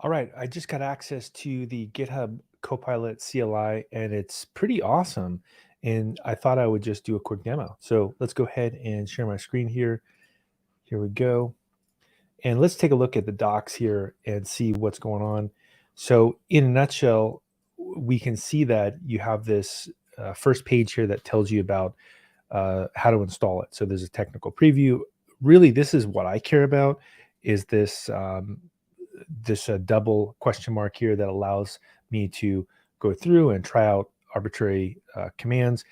All right, I just got access to the GitHub Copilot CLI and it's pretty awesome. And I thought I would just do a quick demo. So let's go ahead and share my screen here. Here we go. And let's take a look at the docs here and see what's going on. So in a nutshell, we can see that you have this first page here that tells you about how to install it. So there's a technical preview. Really, this is what I care about is this double question mark here that allows me to go through and try out arbitrary commands.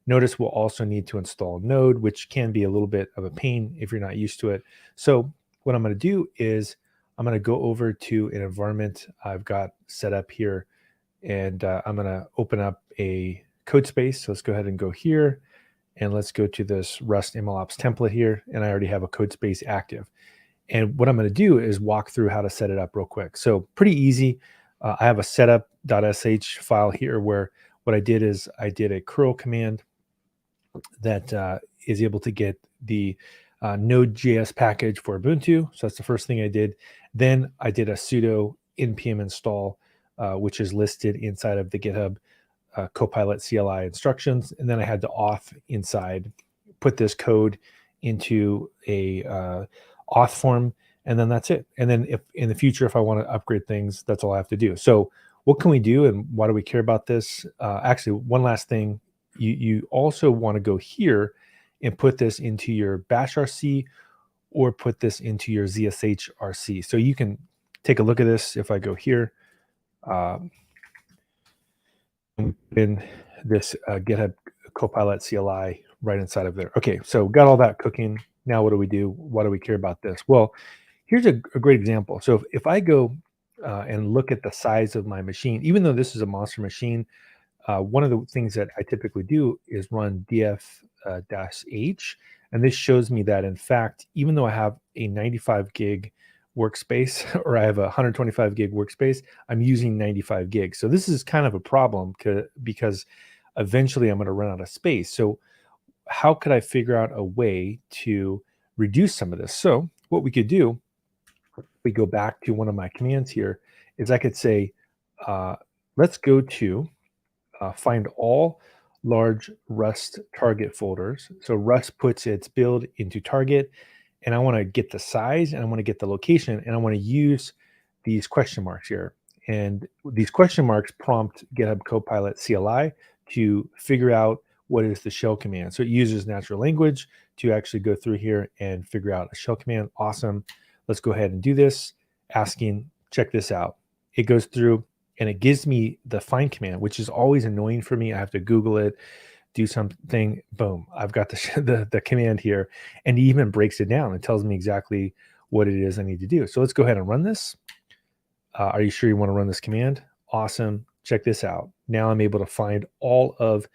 Notice we'll also need to install Node, which can be a little bit of a pain if you're not used to it. So what I'm going to do is I'm going to go over to an environment I've got set up here, and I'm going to open up a code space. So let's go ahead and go here, and let's go to this Rust MLOps template here, and I already have a code space active. And what I'm going to do is walk through how to set it up real quick. So pretty easy. I have a setup.sh file here where what I did is I did a curl command that is able to get the Node.js package for Ubuntu. So that's the first thing I did. Then I did a sudo npm install, which is listed inside of the GitHub Copilot CLI instructions. And then I had to auth inside, put this code into a auth form, and then that's it. And then if in the future, if I want to upgrade things, that's all I have to do. So what can we do and why do we care about this? Actually, one last thing, you also want to go here and put this into your bash RC or put this into your ZSH RC. So you can take a look at this. If I go here, in this GitHub Copilot CLI right inside of there. Okay, so got all that cooking. Now what do we do? Why do we care about this? Well, here's a great example. So if I go and look at the size of my machine, even though this is a monster machine, one of the things that I typically do is run df-h, and this shows me that in fact, even though I have a 95 gig workspace or I have a 125 gig workspace, I'm using 95 gigs. So this is kind of a problem because eventually I'm going to run out of space. So how could I figure out a way to reduce some of this? So what we could do, we go back to one of my commands here, is I could say, let's go to find all large Rust target folders. So Rust puts its build into target, and I want to get the size and I want to get the location, and I want to use these question marks here. And these question marks prompt GitHub Copilot CLI to figure out what is the shell command. So it uses natural language to actually go through here and figure out a shell command. Awesome. Let's go ahead and do this. Asking, check this out. It goes through and it gives me the find command, which is always annoying for me. I have to Google it, do something, boom, I've got the command here, and it even breaks it down and tells me exactly what it is I need to do. So let's go ahead and run this. Are you sure you want to run this command? Awesome. Check this out. Now I'm able to find all of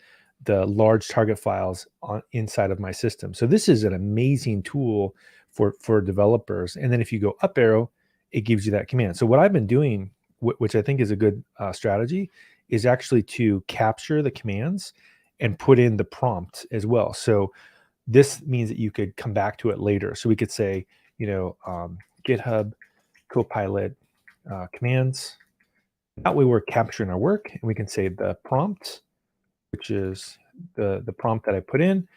the large target files inside of my system. So this is an amazing tool for developers. And then if you go up arrow, it gives you that command. So what I've been doing, which I think is a good strategy, is actually to capture the commands and put in the prompt as well. So this means that you could come back to it later. So we could say, GitHub Copilot commands. That way we're capturing our work, and we can say the prompt, which is the prompt that I put in,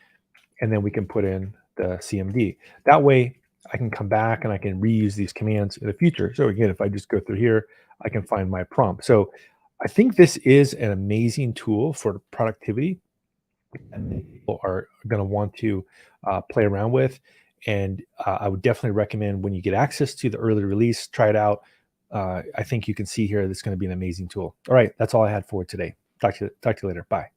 and then we can put in the CMD. That way I can come back and I can reuse these commands in the future. So again, if I just go through here, I can find my prompt. So I think this is an amazing tool for productivity, and people are going to want to play around with. And I would definitely recommend when you get access to the early release, try it out. I think you can see here, that's going to be an amazing tool. All right, that's all I had for today. Talk to you later. Bye.